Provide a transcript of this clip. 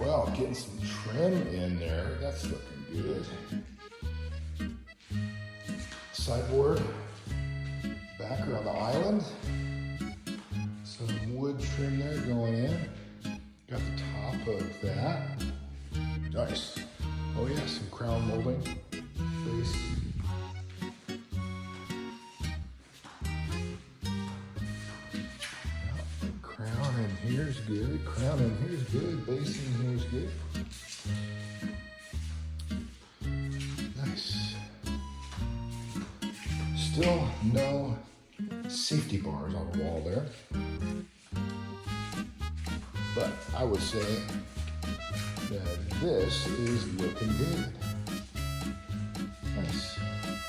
well, getting some trim in there. That's looking good. Sideboard, back around the island. Some wood trim there going in. Got the top of that. Nice. Oh yeah, some crown molding. Base. Crown in here's good. Crown in here's good. Base in here's good. Nice. Still no safety bars on the wall there. But I would say that this is looking good.